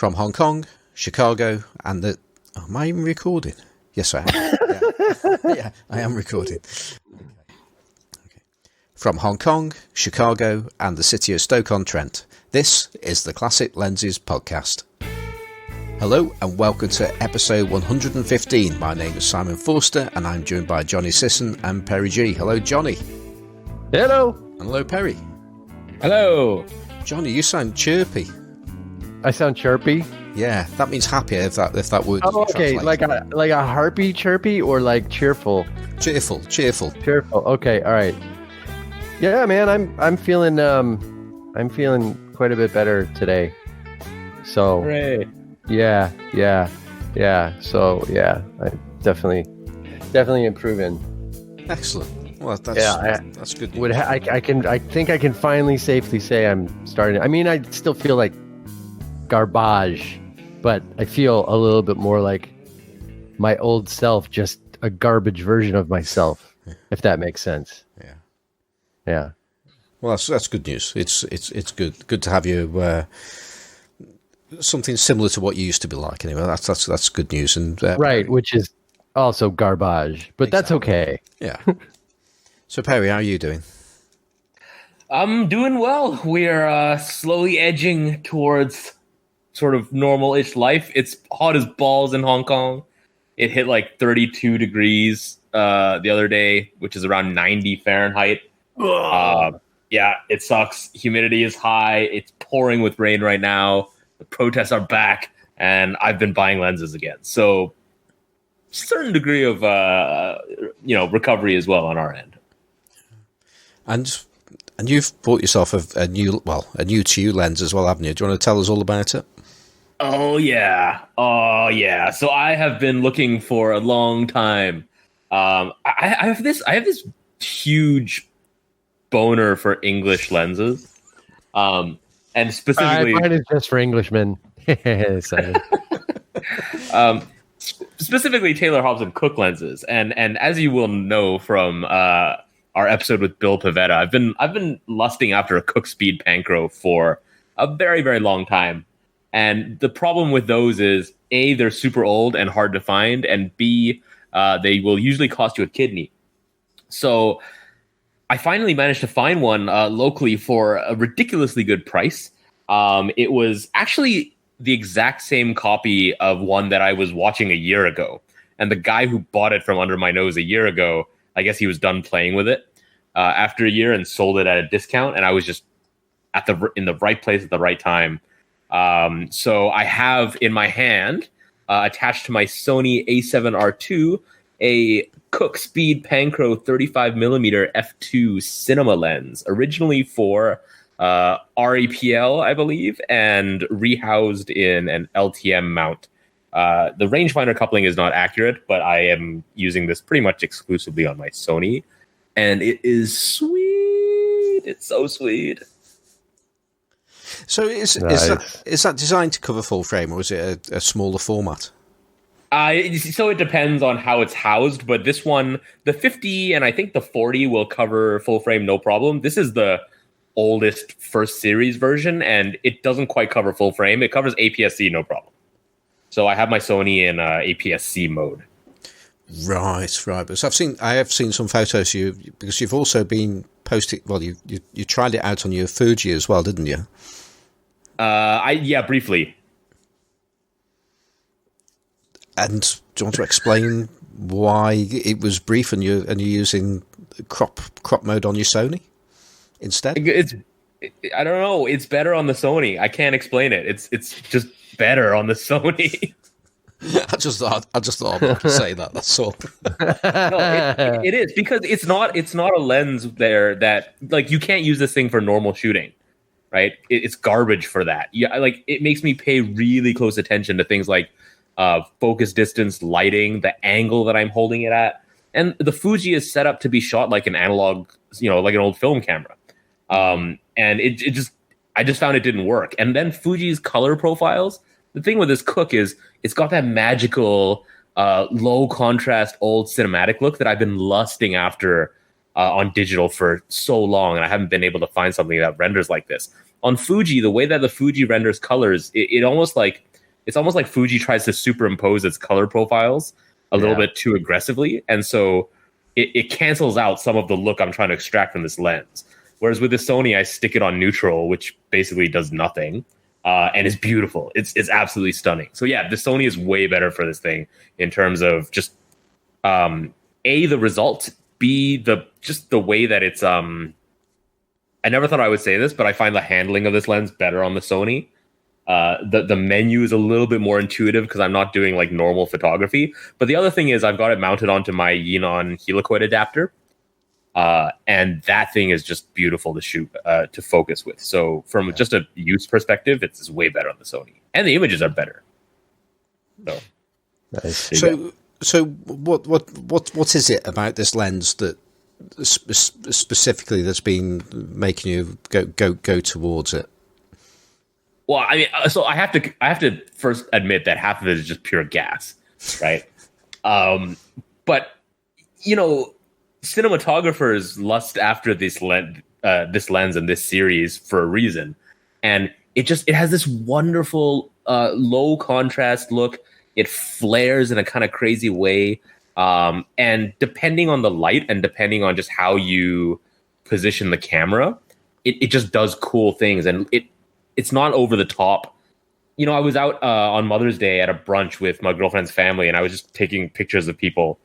From Hong Kong, Chicago, and the... Oh, am I even recording? Yes, I am. Yeah, I am recording. Okay. From Hong Kong, Chicago, and the city of Stoke-On-Trent, this is the Classic Lenses podcast. Hello and welcome to episode 115. My name is Simon Forster and I'm joined by Johnny Sisson and Perry G. Hello, Johnny. Hello. And hello, Perry. Hello. Johnny, you sound chirpy. I sound chirpy? Yeah, that means happy if that word. Oh, okay. Translate. Like a harpy chirpy or like cheerful? Cheerful. Cheerful. Okay, all right. Yeah, man, I'm feeling quite a bit better today. So Hooray. Yeah. So yeah, I'm definitely improving. Excellent. Well, that's good. I think I can finally safely say I'm starting. I mean, I still feel like garbage, but I feel a little bit more like my old self, just a garbage version of myself, if that makes sense. Yeah. Well, that's good news. It's good to have you. Something similar to what you used to be like. Anyway, that's good news. And right, which is also garbage, but That's okay. Yeah. So, Perry, how are you doing? I'm doing well. We're slowly edging towards sort of normal-ish life. It's hot as balls in Hong Kong. It hit like 32 degrees the other day, which is around 90 Fahrenheit. Yeah, it sucks. Humidity is high. It's pouring with rain right now. The protests are back, and I've been buying lenses again. So, certain degree of recovery as well on our end. And you've bought yourself a new to you lens as well, haven't you? Do you want to tell us all about it? Oh yeah. So I have been looking for a long time. I have this huge boner for English lenses. And specifically, mine is just for Englishmen. Specifically Taylor Hobson Cooke lenses, and as you will know from our episode with Bill Pavetta, I've been lusting after a Cooke Speed Panchro for a very, very long time. And the problem with those is A, they're super old and hard to find, and B, they will usually cost you a kidney. So I finally managed to find one locally for a ridiculously good price. It was actually the exact same copy of one that I was watching a year ago. And the guy who bought it from under my nose a year ago, I guess he was done playing with it after a year and sold it at a discount. And I was just in the right place at the right time. So I have in my hand, attached to my Sony A7R II, a Cooke Speed Panchro 35mm f2 cinema lens, originally for REPL, I believe, and rehoused in an LTM mount. The rangefinder coupling is not accurate, but I am using this pretty much exclusively on my Sony, and it is sweet. It's so sweet. So is that designed to cover full frame, or is it a smaller format? So it depends on how it's housed, but this one, the 50 and I think the 40 will cover full frame no problem. This is the oldest first series version, and it doesn't quite cover full frame. It covers APS-C no problem. So I have my Sony in APS-C mode. Right. But I have seen some photos of you, because you've also been posting. Well, you tried it out on your Fuji as well, didn't you? Briefly. And do you want to explain why it was brief and you're using crop mode on your Sony instead? I don't know. It's better on the Sony. I can't explain it. It's just better on the Sony. I just thought I'm about to say that. That's all. No, it is, because it's not a lens there that, like, you can't use this thing for normal shooting, right? It's garbage for that. Yeah, like, it makes me pay really close attention to things like focus distance, lighting, the angle that I'm holding it at, and the Fuji is set up to be shot like an analog, like an old film camera. And I just found it didn't work. And then Fuji's color profiles. The thing with this Cooke is it's got that magical low contrast old cinematic look that I've been lusting after on digital for so long, and I haven't been able to find something that renders like this. On Fuji, the way that the Fuji renders colors, it almost like it's almost like Fuji tries to superimpose its color profiles a little bit too aggressively, and so it cancels out some of the look I'm trying to extract from this lens. Whereas with the Sony, I stick it on neutral, which basically does nothing, and is beautiful. It's absolutely stunning. So yeah, the Sony is way better for this thing in terms of just A, the result, B, the way that it's I never thought I would say this, but I find the handling of this lens better on the Sony. The menu is a little bit more intuitive because I'm not doing like normal photography. But the other thing is I've got it mounted onto my Yinon helicoid adapter. And that thing is just beautiful to shoot, to focus with. So from just a use perspective, it's way better on the Sony. And the images are better. So what is it about this lens that specifically that's been making you go towards it? Well, I mean, so I have to first admit that half of it is just pure gas, right? But you know, cinematographers lust after this lens and this series for a reason, and it has this wonderful low contrast look. It flares in a kind of crazy way, and depending on the light and depending on just how you position the camera, it just does cool things, and it's not over the top. You know, I was out on Mother's Day at a brunch with my girlfriend's family, and I was just taking pictures of people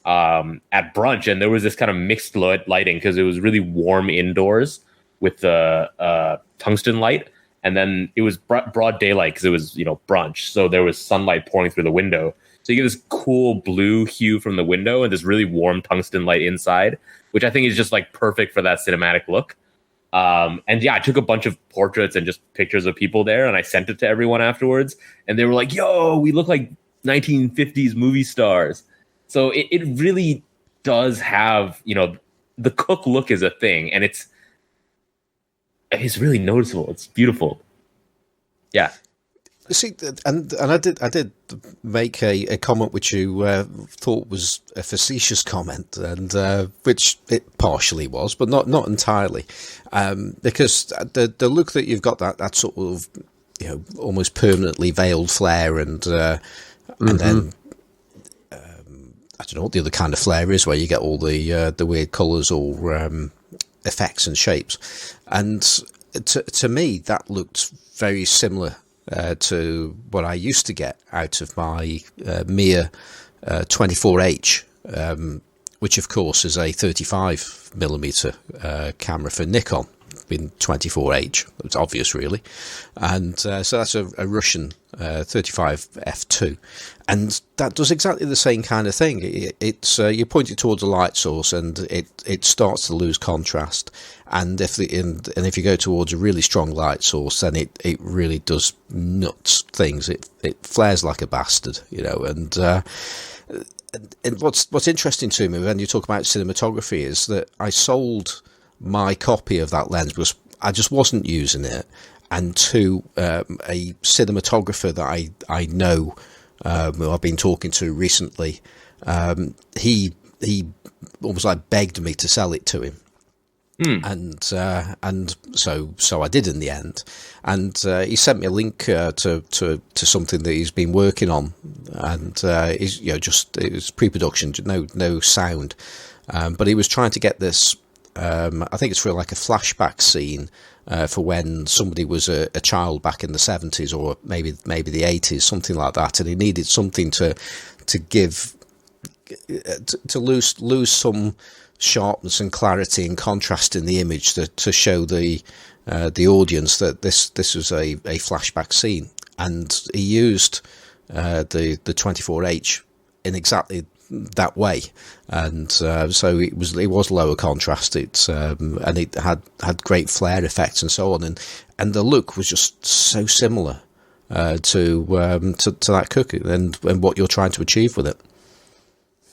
at brunch, and there was this kind of mixed lighting because it was really warm indoors with the tungsten light, and then it was broad daylight because it was, you know, brunch, so there was sunlight pouring through the window. So you get this cool blue hue from the window and this really warm tungsten light inside, which I think is just like perfect for that cinematic look. And yeah, I took a bunch of portraits and just pictures of people there, and I sent it to everyone afterwards, and they were like, "Yo, we look like 1950s movie stars." So it really does have, you know, the Cooke look is a thing, and it's really noticeable. It's beautiful. Yeah. See, and I did make a comment which you thought was a facetious comment, and which it partially was, but not entirely, because the look that you've got, that sort of, you know, almost permanently veiled flare, and then I don't know what the other kind of flare is, where you get all the weird colours or effects and shapes, and to me that looked very similar to what I used to get out of my Myyy 24H, which of course is a 35mm camera for Nikon, in 24H. It's obvious, really. And so that's a Russian 35f2, and that does exactly the same kind of thing. It's you point it towards a light source, and it starts to lose contrast. And if you go towards a really strong light source, then it really does nuts things. It flares like a bastard, you know. And what's interesting to me when you talk about cinematography is that I sold my copy of that lens because I just wasn't using it, and to a cinematographer that I know, who I've been talking to recently, he almost like begged me to sell it to him. And so I did in the end, and he sent me a link to something that he's been working on, and he's, you know, just, it was pre-production, no sound, but he was trying to get this. I think it's for like a flashback scene for when somebody was a child back in the 70s or maybe the 80s, something like that, and he needed something to give to lose some sharpness and clarity and contrast in the image to show the audience that this was a flashback scene, and he used the 24H in exactly that way, and so it was lower contrast, and it had great flare effects and so on, and the look was just so similar to that Cooke and what you're trying to achieve with it.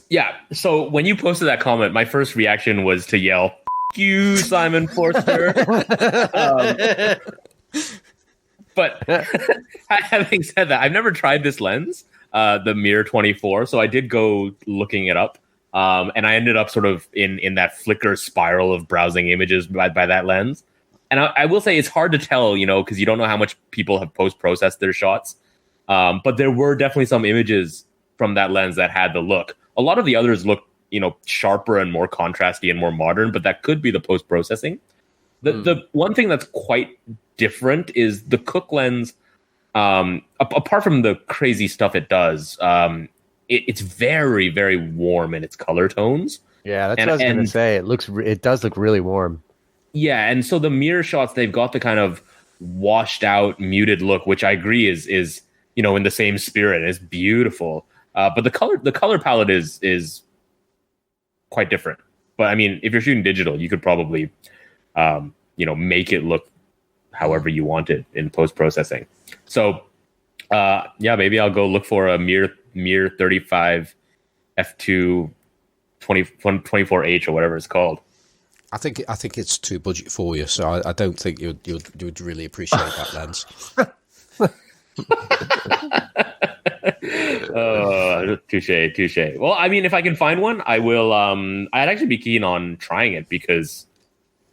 Yeah, so when you posted that comment, my first reaction was to yell, "F*** you, Simon Forster." But having said that, I've never tried this lens, the Myyy 24, so I did go looking it up, and I ended up sort of in that Flickr spiral of browsing images by that lens. And I will say it's hard to tell, you know, because you don't know how much people have post-processed their shots. But there were definitely some images from that lens that had the look. A lot of the others look, sharper and more contrasty and more modern, but that could be the post-processing. The one thing that's quite different is the Cooke lens. Apart from the crazy stuff it does, it's very, very warm in its color tones. Yeah, that's what I was going to say. It does look really warm. Yeah, and so the mirror shots, they've got the kind of washed out, muted look, which I agree is in the same spirit. It's beautiful, but the color palette is quite different. But I mean, if you're shooting digital, you could probably make it look however you want it in post processing. So maybe I'll go look for a Myyy 35 f2 24H or whatever it's called. I think it's too budget for you, so I don't think you'd really appreciate that lens. Touche. Well, I mean, if I can find one, I will. I'd actually be keen on trying it because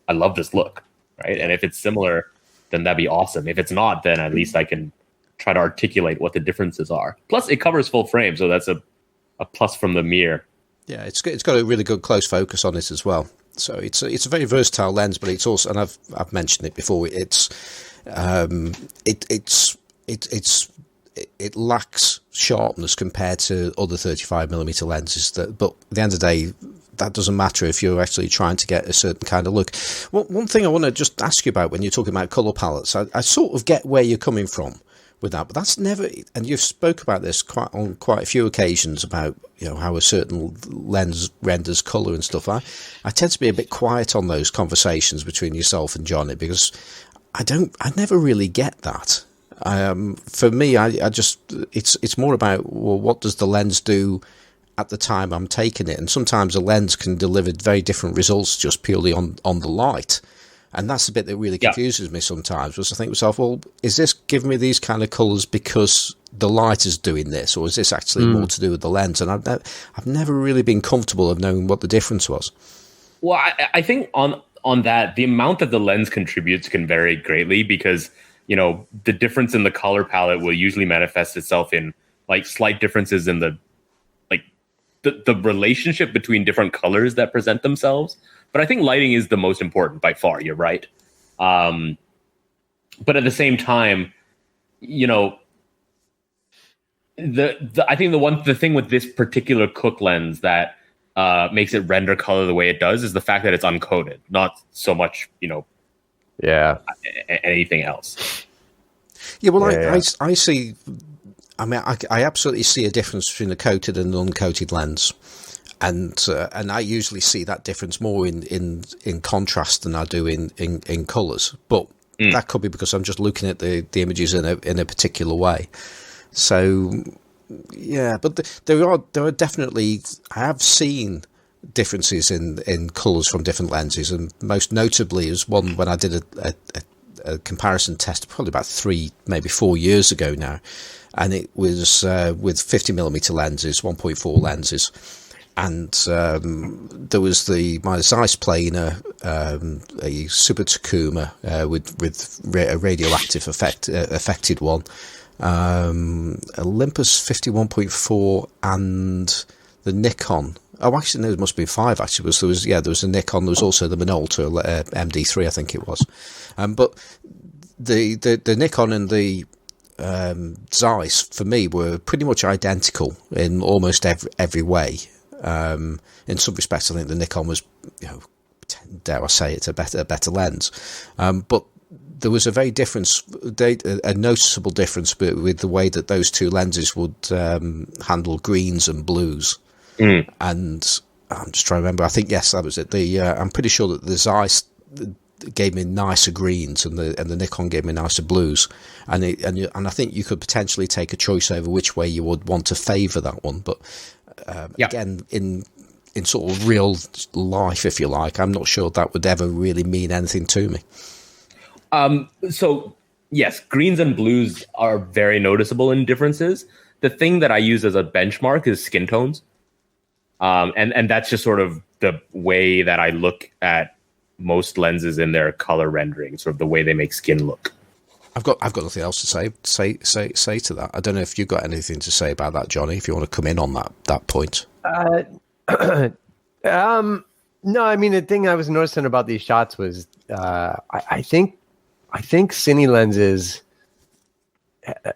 I love this look, right? And if it's similar, then that'd be awesome. If it's not, then at least I can try to articulate what the differences are. Plus, it covers full frame, so that's a plus from the Myyy. Yeah, it's got a really good close focus on it as well. So it's a very versatile lens, but it's also, and I've mentioned it before, it lacks sharpness compared to other 35mm lenses. But at the end of the day, that doesn't matter if you're actually trying to get a certain kind of look. One thing I want to just ask you about when you're talking about colour palettes, I sort of get where you're coming from with that, but that's never, and you've spoke about this on quite a few occasions about how a certain lens renders colour and stuff. I tend to be a bit quiet on those conversations between yourself and Johnny because I never really get that. For me, I just it's more about, well, what does the lens do at the time I'm taking it, and sometimes a lens can deliver very different results just purely on the light. And that's the bit that really confuses me sometimes, because I think to myself, well, is this giving me these kind of colours because the light is doing this, or is this actually more to do with the lens? And I've never really been comfortable of knowing what the difference was. Well, I think on that, the amount that the lens contributes can vary greatly because, the difference in the color palette will usually manifest itself in like slight differences in the relationship between different colors that present themselves. But I think lighting is the most important by far. You're right. But at the same time, I think the thing with this particular Cooke lens that makes it render color the way it does is the fact that it's uncoated, not so much, anything else. Yeah, well, I see. I mean, I absolutely see a difference between a coated and an uncoated lens. And I usually see that difference more in contrast than I do in colours. But that could be because I'm just looking at the images in a particular way. So yeah, but there are definitely, I have seen differences in colours from different lenses, and most notably is one when I did a comparison test probably about 3, maybe 4 years ago now, and it was with 50mm lenses, 1.4 lenses. And there was my Zeiss planer, a Super Takoomah with a radioactive affected one, Olympus 51.4, and the Nikon. Oh, actually, no, it must be 5. Actually, there was a Nikon. There was also the Minolta MD3, I think it was. But the Nikon and the Zeiss for me were pretty much identical in almost every way. In some respects, I think the Nikon was, dare I say it, a better lens. But there was a noticeable difference with the way that those two lenses would handle greens and blues. And I'm just trying to remember. I think yes, that was it. I'm pretty sure that the Zeiss gave me nicer greens and the Nikon gave me nicer blues. And I think you could potentially take a choice over which way you would want to favour that one, but. Again, in sort of real life, if you like, I'm not sure that would ever really mean anything to me. So yes, greens and blues are very noticeable in differences. The thing that I use as a benchmark is skin tones. And that's just sort of the way that I look at most lenses in their color rendering, sort of the way they make skin look. I've got nothing else to say to that. I don't know if you've got anything to say about that, Johnny. If you want to come in on that point. No, I mean, the thing I was noticing about these shots was I think Cine lenses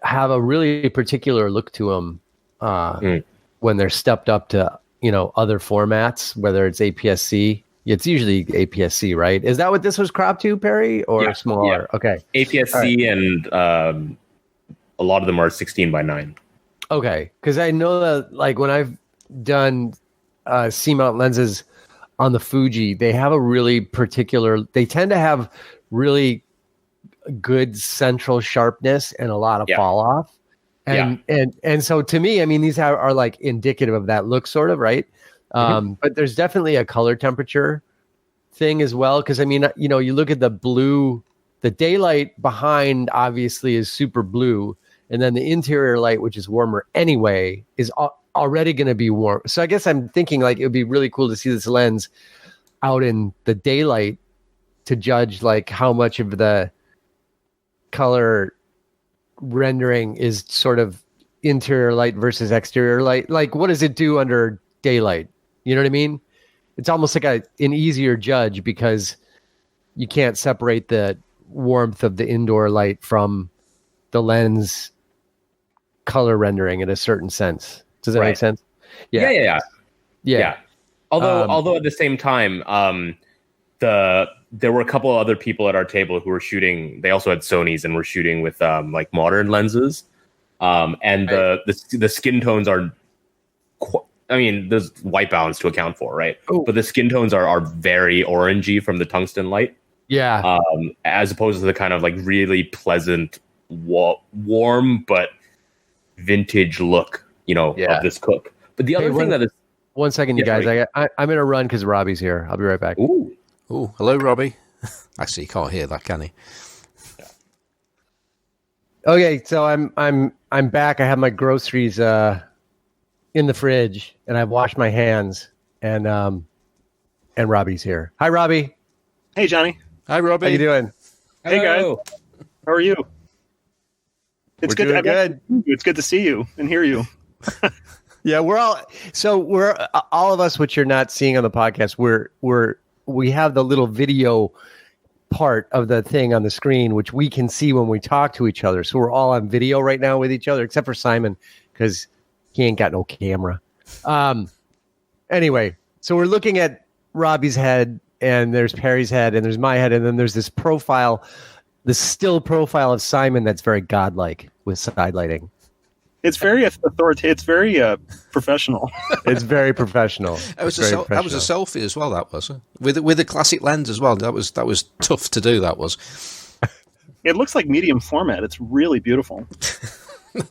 have a really particular look to them when they're stepped up to, other formats, whether it's APS-C. It's usually APS-C, right? Is that what this was cropped to, Perry, or smaller? Yeah. Okay. APS-C, right. And a lot of them are 16:9. Okay, because I know that, like, when I've done C-mount lenses on the Fuji, they have a really particular. They tend to have really good central sharpness and a lot of fall off. And so to me, I mean, these are like indicative of that look, sort of, right? But there's definitely a color temperature thing as well. Because I mean, you look at the blue, the daylight behind obviously is super blue, and then the interior light, which is warmer anyway, is already going to be warm. So I guess I'm thinking like it would be really cool to see this lens out in the daylight to judge like how much of the color rendering is sort of interior light versus exterior light. Like, what does it do under daylight? You know what I mean? It's almost like an easier judge because you can't separate the warmth of the indoor light from the lens color rendering in a certain sense. Does that make sense? Yeah. Although at the same time, there were a couple of other people at our table who were shooting. They also had Sonys and were shooting with like modern lenses, and the skin tones are. I mean, there's white balance to account for, right? Ooh. But the skin tones are very orangey from the tungsten light. Yeah. As opposed to the kind of like really pleasant, warm but vintage look, of this Cooke. But the other thing that is. 1 second, you guys. I'm going to run because Robbie's here. I'll be right back. Ooh, hello, Robbie. Actually, you can't hear that, can he? Okay, so I'm back. I have my groceries in the fridge, and I've washed my hands, and Robbie's here. Hi, Robbie. Hey, Johnny. Hi, Robbie. How you doing? Hey, guys. How are you? It's good. Good. It's good to see you and hear you. Yeah, we're all of us, which you're not seeing on the podcast. We have the little video part of the thing on the screen, which we can see when we talk to each other. So we're all on video right now with each other, except for Simon, because he ain't got no camera. Anyway, so we're looking at Robbie's head, and there's Perry's head, and there's my head, and then there's this profile, the still profile of Simon that's very godlike with side lighting. It's very authoritative. It's very professional. It's very professional. That was a selfie as well. That was with a classic lens as well. That was tough to do. That was. It looks like medium format. It's really beautiful.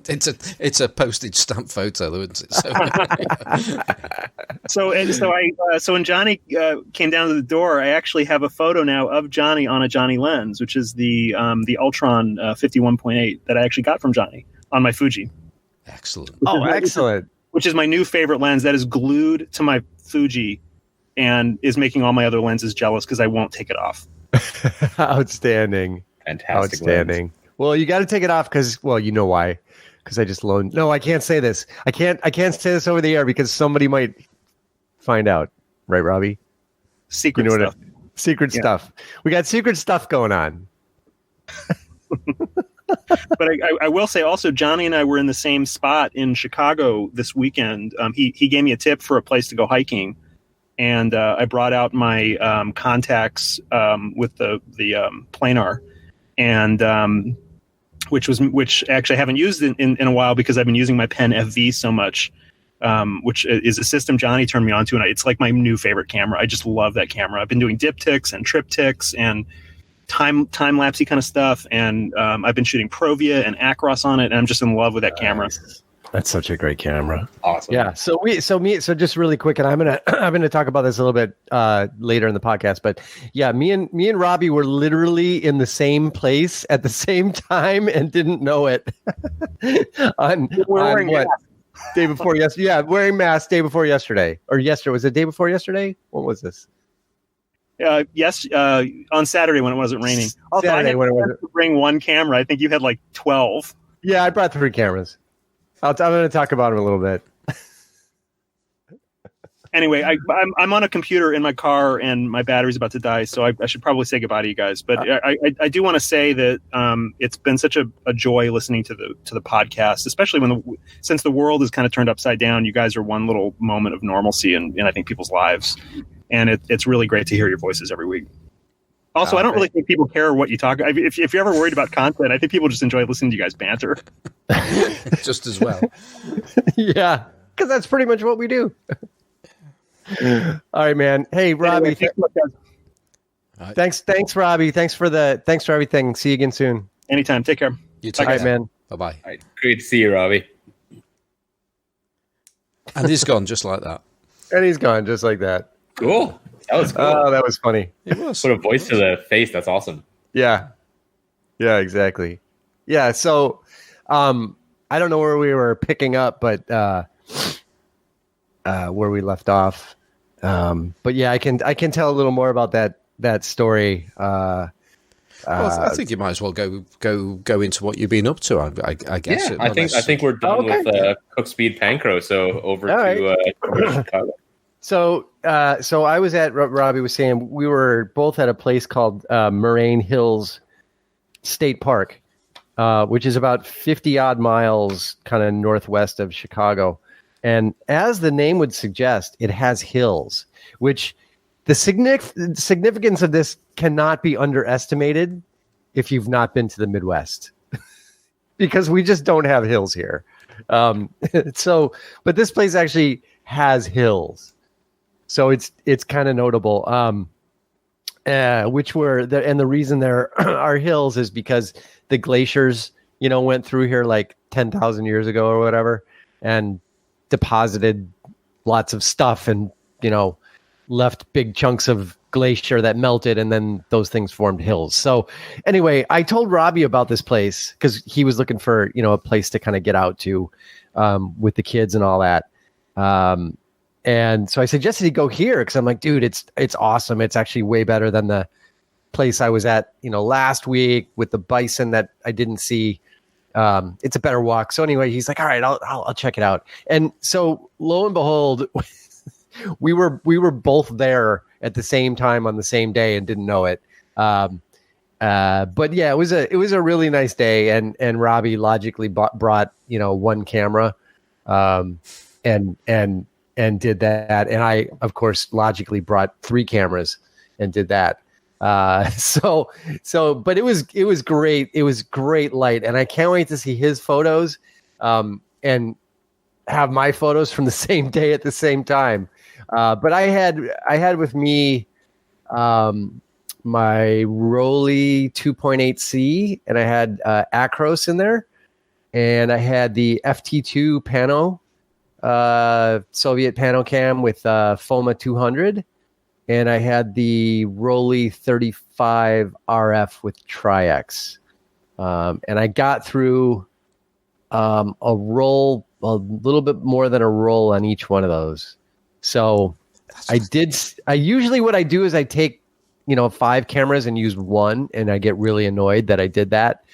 It's a postage stamp photo, though, isn't it? So when Johnny came down to the door, I actually have a photo now of Johnny on a Johnny lens, which is the Ultron 51.8 that I actually got from Johnny on my Fuji. Excellent. Excellent. Which is my new favorite lens that is glued to my Fuji and is making all my other lenses jealous because I won't take it off. Outstanding. Fantastic. Outstanding. Lens. Well, you got to take it off because, well, you know why? Because I just loaned. No, I can't say this. I can't say this over the air because somebody might find out. Right, Robbie? Secret stuff. Secret stuff. We got secret stuff going on. But I will say also, Johnny and I were in the same spot in Chicago this weekend. He gave me a tip for a place to go hiking, and I brought out my contacts with the planar, and which actually I haven't used in a while because I've been using my Pen FV so much, which is a system Johnny turned me on to, and it's like my new favorite camera. I just love that camera. I've been doing diptychs and triptychs and time-lapsey kind of stuff, and I've been shooting Provia and Acros on it, and I'm just in love with that camera. That's such a great camera. Awesome. Yeah. So just really quick, and I'm gonna talk about this a little bit later in the podcast, but yeah, me and Robbie were literally in the same place at the same time and didn't know it. Wearing what? Day before yesterday. Yeah, wearing masks day before yesterday. Or yesterday. Was it day before yesterday? What was this? Yes, on Saturday when it wasn't raining. Also, Saturday when it wasn't. To bring one camera. I think you had like 12. Yeah, I brought 3 cameras. I'm going to talk about them a little bit. Anyway, I'm on a computer in my car and my battery's about to die, so I should probably say goodbye to you guys. But I do want to say that it's been such a joy listening to the podcast, especially since the world is kind of turned upside down. You guys are one little moment of normalcy in I think people's lives, and it's really great to hear your voices every week. Also, I don't really think people care what you talk. If you're ever worried about content, I think people just enjoy listening to you guys banter. Just as well. Yeah, because that's pretty much what we do. All right, man. Hey, Robbie. Thanks, Robbie. Thanks for everything. See you again soon. Anytime. Take care. You too. All right, man. Bye-bye. All right. Great to see you, Robbie. And he's gone just like that. And he's gone just like that. Cool. That was cool. Oh, that was funny. It was. Put a voice to the face. That's awesome. Yeah. Yeah, exactly. Yeah, so I don't know where we were picking up, but where we left off. But yeah, I can tell a little more about that story. Well, I think you might as well go into what you've been up to. I guess. Yeah, I think we're done with Cooke Speed Panchro. So over to Chicago. So I was at Robbie was saying we were both at a place called Moraine Hills State Park, which is about 50 odd miles kind of northwest of Chicago. And as the name would suggest, it has hills, which the significance of this cannot be underestimated if you've not been to the Midwest, because we just don't have hills here. But this place actually has hills, so it's kind of notable. Which were and the reason there are hills is because the glaciers, went through here like 10,000 years ago or whatever, and deposited lots of stuff and, left big chunks of glacier that melted, and then those things formed hills. So anyway, I told Robbie about this place because he was looking for, a place to kind of get out to with the kids and all that. And so I suggested he go here because I'm like, dude, it's awesome. It's actually way better than the place I was at, last week with the bison that I didn't see. It's a better walk. So anyway, he's like, all right, I'll check it out. And so lo and behold, we were both there at the same time on the same day and didn't know it. But yeah, it was a really nice day. And Robbie logically brought, one camera, and did that. And I, of course, logically brought 3 cameras and did that. But it was great. It was great light, and I can't wait to see his photos, and have my photos from the same day at the same time. But I had with me, my Rollei 2.8C, and I had, Acros in there, and I had the FT2 Pano, Soviet Pano cam with, FOMA 200. And I had the Rollei 35 RF with Tri-X. And I got through a little bit more than a roll on each one of those. So usually what I do is I take, 5 cameras and use one, and I get really annoyed that I did that.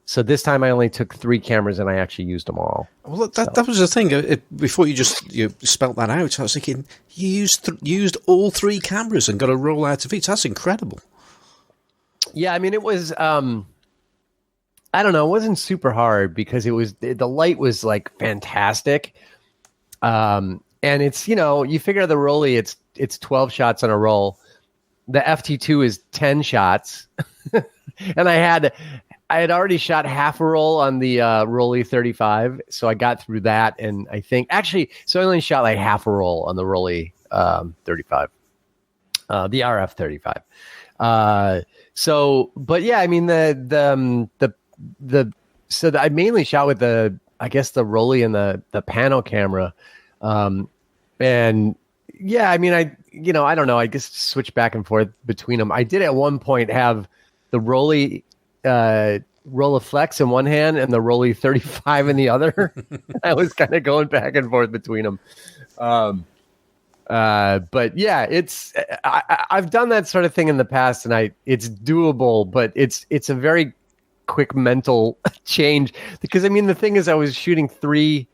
So this time I only took 3 cameras and I actually used them all. Well, that was the thing. Before you spelt that out, I was thinking you used all 3 cameras and got a roll out of each. That's incredible. Yeah, I mean, it was, I don't know, it wasn't super hard because the light was like fantastic. And it's, you figure the Rollei, it's 12 shots on a roll. The FT2 is 10 shots. And I had already shot half a roll on the Rollei 35, so I got through that, and I think I only shot like half a roll on the Rollei 35, the RF 35. But yeah, I mean I mainly shot with the Rollei and the Pano camera, and yeah, I mean I don't know, I just switched back and forth between them. I did at one point have the Rollei Rolleiflex in one hand and the Rollei 35 in the other. I was kind of going back and forth between them. But yeah, I've done that sort of thing in the past, and it's doable, but it's a very quick mental change, because I mean the thing is I was shooting 3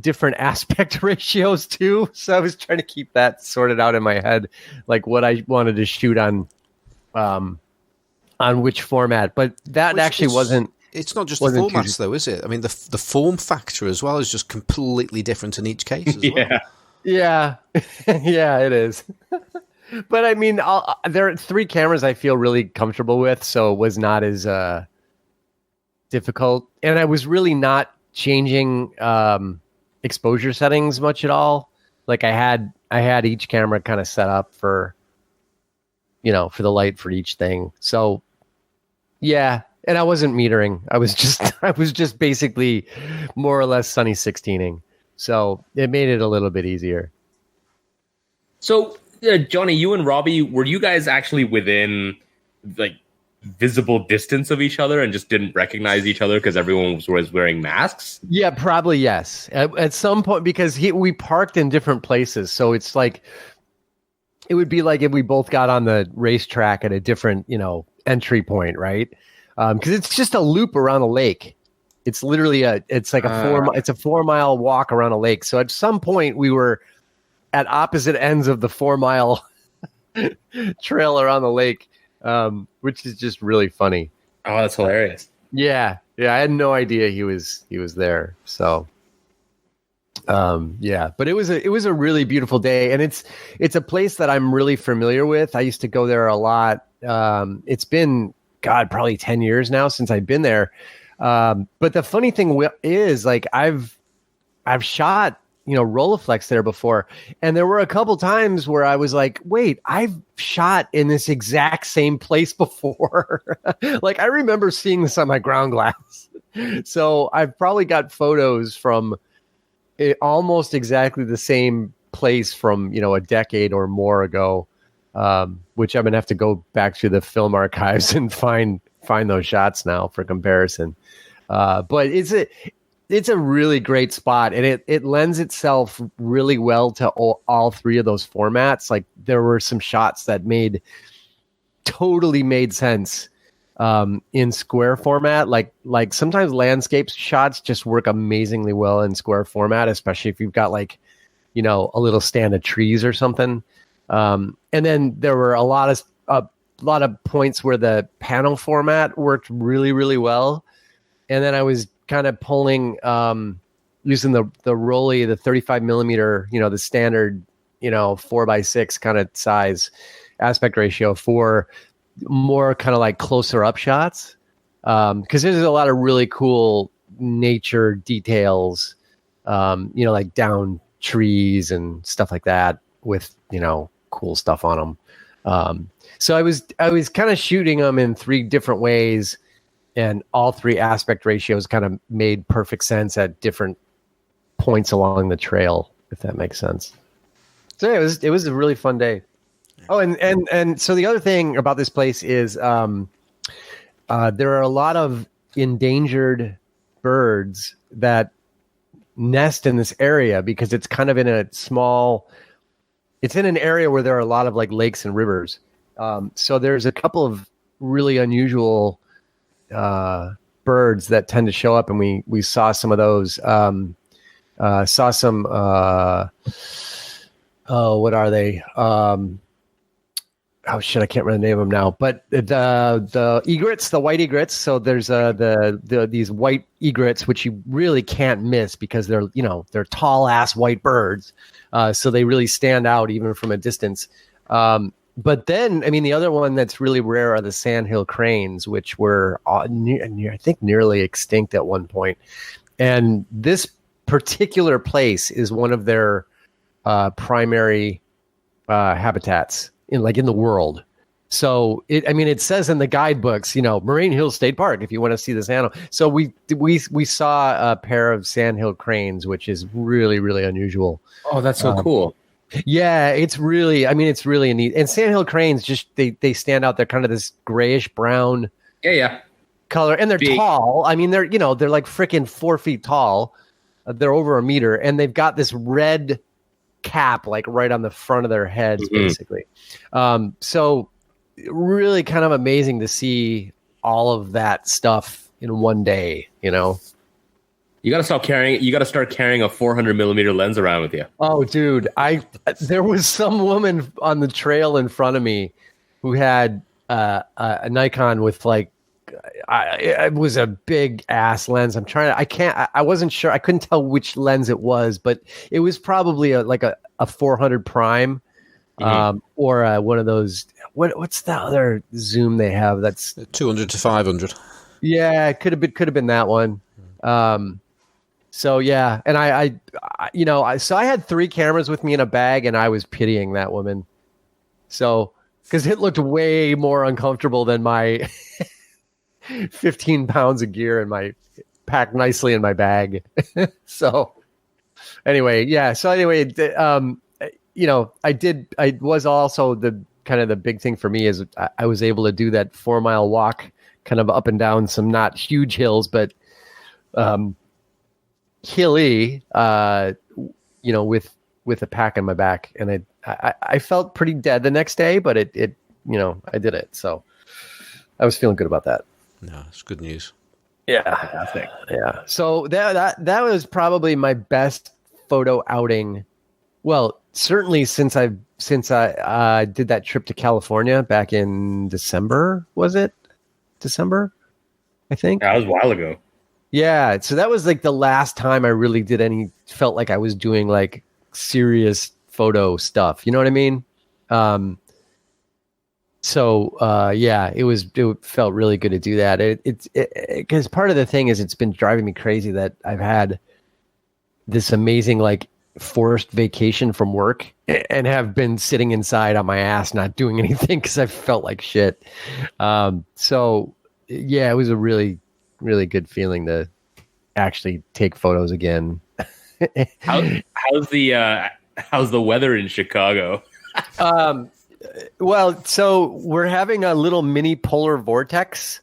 different aspect ratios too, so I was trying to keep that sorted out in my head, like what I wanted to shoot on which format. But that actually wasn't. It's not just the formats, though, is it? I mean, the form factor as well is just completely different in each case as well. Yeah, yeah, it is. But I mean, there are 3 cameras I feel really comfortable with, so it was not as difficult. And I was really not changing exposure settings much at all. Like I had each camera kind of set up for, for the light for each thing. So yeah, and I wasn't metering. I was just basically more or less Sunny 16ing. So it made it a little bit easier. So Johnny, you and Robbie, were you guys actually within like visible distance of each other and just didn't recognize each other because everyone was wearing masks? Yeah, probably yes. At some point, because we parked in different places, so it's like it would be like if we both got on the racetrack at a different, entry point, right? Because it's just a loop around a lake. It's literally it's a 4 mile walk around a lake. So at some point we were at opposite ends of the 4 mile trail around the lake, which is just really funny. Oh, that's hilarious. Yeah. I had no idea he was there. So, yeah, but it was a really beautiful day, and it's a place that I'm really familiar with. I used to go there a lot. It's been, God, probably 10 years now since I've been there. But the funny thing is, like, I've shot, Rolleiflex there before, and there were a couple times where I was like, wait, I've shot in this exact same place before. Like, I remember seeing this on my ground glass. So I've probably got photos from almost exactly the same place from, a decade or more ago, which I'm going to have to go back to the film archives and find those shots now for comparison. But it's a really great spot, and it lends itself really well to all 3 of those formats. Like, there were some shots that totally made sense in square format. Like sometimes landscape shots just work amazingly well in square format, especially if you've got a little stand of trees or something. And then there were a lot of points where the panel format worked really, really well. And then I was kind of pulling, using the Rollei, the 35 millimeter, the standard, 4x6 kind of size aspect ratio for more kind of like closer up shots. Cause there's a lot of really cool nature details, like down trees and stuff like that with, cool stuff on them. So I was kind of shooting them in 3 different ways, and all 3 aspect ratios kind of made perfect sense at different points along the trail, if that makes sense. So yeah, it was a really fun day. Oh, and so the other thing about this place is there are a lot of endangered birds that nest in this area, because it's kind of in it's in an area where there are a lot of like lakes and rivers. So there's a couple of really unusual birds that tend to show up, and we saw some of those. Saw some what are they? Oh shit, I can't remember the name of them now. But the egrets, the white egrets. So there's these white egrets, which you really can't miss because they're tall ass white birds. So they really stand out even from a distance. But then, I mean, the other one that's really rare are the Sandhill Cranes, which were I think nearly extinct at one point. And this particular place is one of their primary habitats in the world. So it says in the guidebooks, Moraine Hill State Park, if you want to see this animal. So we saw a pair of Sandhill Cranes, which is really, really unusual. Oh, that's so cool. Yeah, it's really neat. And Sandhill Cranes, just they stand out. They're kind of this grayish brown color, and they're tall. I mean, they're like freaking 4 feet tall. They're over a meter, and they've got this red cap, like right on the front of their heads, basically. So really kind of amazing to see all of that stuff in one day, you know? You got to start carrying a 400 millimeter lens around with you. Oh, dude, there was some woman on the trail in front of me who had a Nikon with like, it was a big ass lens. I wasn't sure. I couldn't tell which lens it was, but it was probably a 400 prime, or one of those. What's the other zoom they have? That's 200 to 500. Yeah, it could have been that one. So yeah, and I had 3 cameras with me in a bag, and I was pitying that woman. So because it looked way more uncomfortable than my 15 pounds of gear in my packed nicely in my bag. So anyway, yeah. So anyway, I was also the kind of the big thing for me is I was able to do that 4-mile walk kind of up and down some not huge hills, but hilly, with a pack on my back. And I felt pretty dead the next day, but I did it. So I was feeling good about that. No, it's good news. Yeah. Yeah. So that was probably my best photo outing. Well, certainly since I did that trip to California back in December, was it? December, I think. That was a while ago. Yeah. So that was like the last time I really felt like I was doing like serious photo stuff. You know what I mean? It felt really good to do that. Because part of the thing is it's been driving me crazy that I've had this amazing like forced vacation from work and have been sitting inside on my ass not doing anything because I felt like shit. So yeah, it was a really, really good feeling to actually take photos again. How's the weather in Chicago? Well, so we're having a little mini polar vortex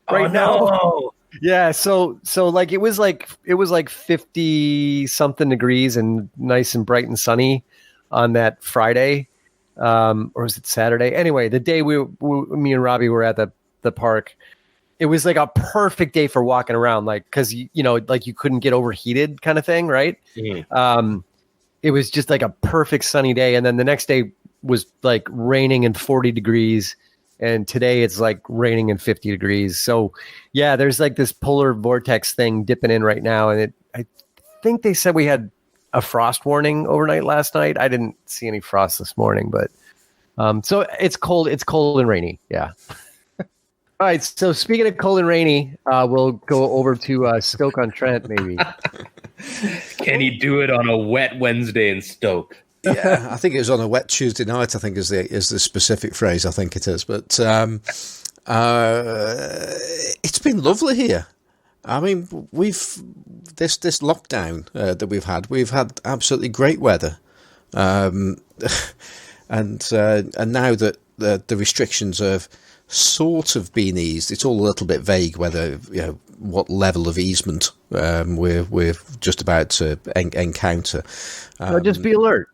right now. Yeah, so like it was like 50 something degrees and nice and bright and sunny on that Friday, or was it Saturday? Anyway, the day me and Robbie were at the park, it was like a perfect day for walking around, like because like you couldn't get overheated kind of thing, right? Mm-hmm. It was just like a perfect sunny day, and then the next day was like raining and 40 degrees. And today it's like raining and 50 degrees. So yeah, there's like this polar vortex thing dipping in right now. And I think they said we had a frost warning overnight last night. I didn't see any frost this morning, but so it's cold and rainy. Yeah. All right. So speaking of cold and rainy, we'll go over to Stoke-On-Trent maybe. Can he do it on a wet Wednesday in Stoke? Yeah, I think it was on a wet Tuesday night, I think is the specific phrase, I think it is. But it's been lovely here. I mean, this lockdown that we've had absolutely great weather. And now that the restrictions have sort of been eased, it's all a little bit vague whether, what level of easement we're just about to encounter. Just be alert.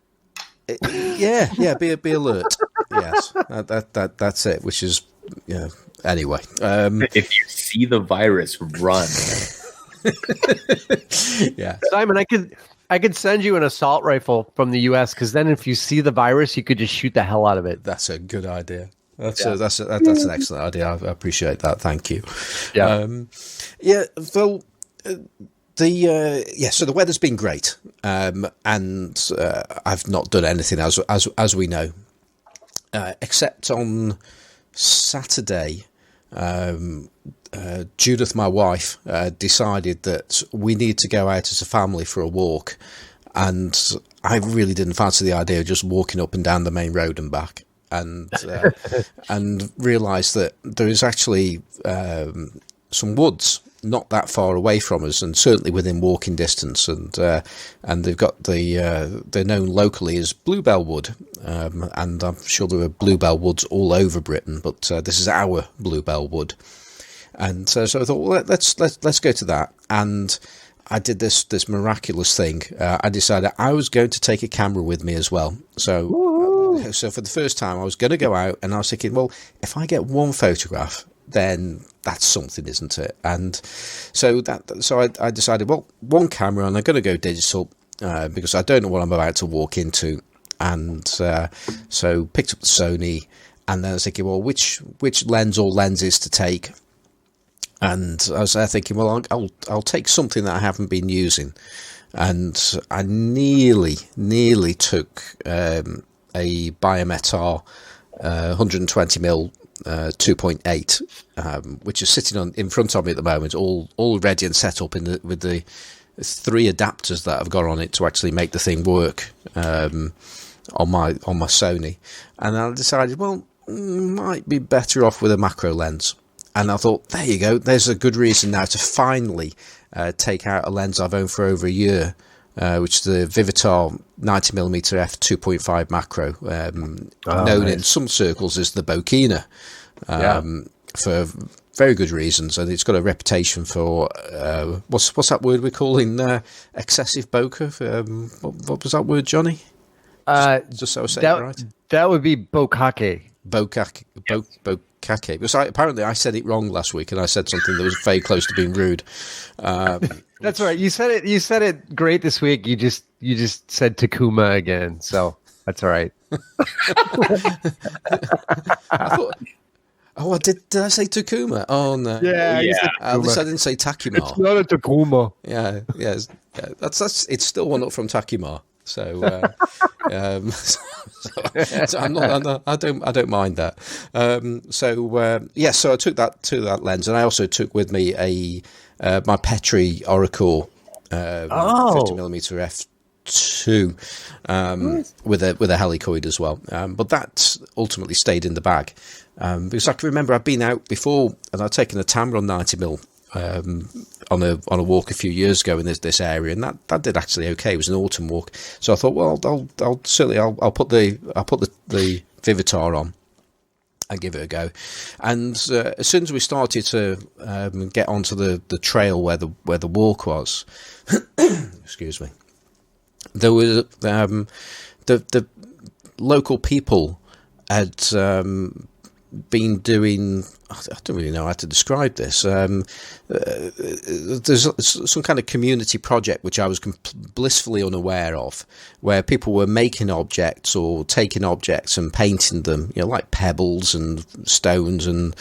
Be alert. Yes, that's it. Which is, anyway. If you see the virus, run. Yeah, Simon, I could send you an assault rifle from the U.S. because then if you see the virus, you could just shoot the hell out of it. That's a good idea. That's an excellent idea. I appreciate that. Thank you. Yeah. Phil. So the weather's been great, and I've not done anything as we know, except on Saturday. Judith, my wife, decided that we need to go out as a family for a walk, and I really didn't fancy the idea of just walking up and down the main road and back, and realised that there is actually some woods not that far away from us, and certainly within walking distance, and they've got they're known locally as Bluebell Wood, and I'm sure there are Bluebell Woods all over Britain, but this is our Bluebell Wood, and so I thought, well, let's go to that, and I did this miraculous thing. I decided I was going to take a camera with me as well. So for the first time, I was going to go out, and I was thinking, well, if I get one photograph, then that's something, isn't it? And so I decided, well, one camera, and I'm going to go digital because I don't know what I'm about to walk into. And so picked up the Sony, and then I was thinking, well, which lens or lenses to take? And I was there thinking, well, I'll take something that I haven't been using. And I nearly took a Vivitar 120mm 2.8, which is sitting in front of me at the moment, all ready and set up with the 3 adapters that I've got on it to actually make the thing work on my Sony. And I decided, well, might be better off with a macro lens. And I thought, there you go, there's a good reason now to finally take out a lens I've owned for over a year, which is the Vivitar 90mm f 2.5 macro, known in some circles as the Bokina, for very good reasons. And it's got a reputation for, what's that word we're calling excessive bokeh? What was that word, Johnny? Just so I say it right. That would be bokakkeh. Bokakkeh. Because apparently I said it wrong last week, and I said something that was very close to being rude. That's right. You said it great this week. You just said Takoomah again, so that's all right. I did I say Takoomah? Oh no. Yeah. At least I didn't say Takoomah. It's not a Takoomah. Yeah. That's it's still one up from Takoomah. So, so I'm not. I don't mind that. So I took that lens, and I also took with me my Petri Orikkor 50mm f2 with a helicoid as well. But that ultimately stayed in the bag because I can remember I've been out before, and I've taken a Tamron 90mm. On a walk a few years ago in this area, and that did actually okay. It was an autumn walk, so I thought, well, I'll put the Vivitar on and give it a go. And as soon as we started to get onto the trail where the walk was, excuse me, there was the local people had been doing, I don't really know how to describe this. There's some kind of community project which I was blissfully unaware of, where people were making objects or taking objects and painting them, like pebbles and stones and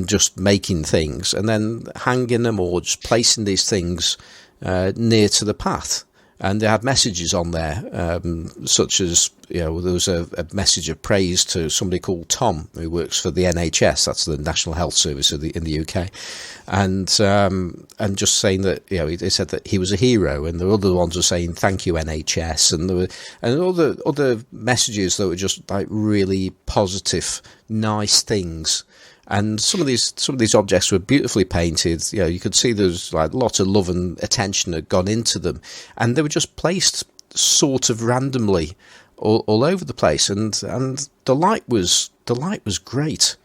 just making things, and then hanging them or just placing these things near to the path. And they had messages on there, such as, there was a message of praise to somebody called Tom, who works for the NHS, that's the National Health Service in the UK, and just saying that, they said that he was a hero, and the other ones were saying thank you NHS, and there were other messages that were just like really positive, nice things. And some of these objects were beautifully painted. You could see there's like lots of love and attention had gone into them, and they were just placed sort of randomly all over the place. And the light was great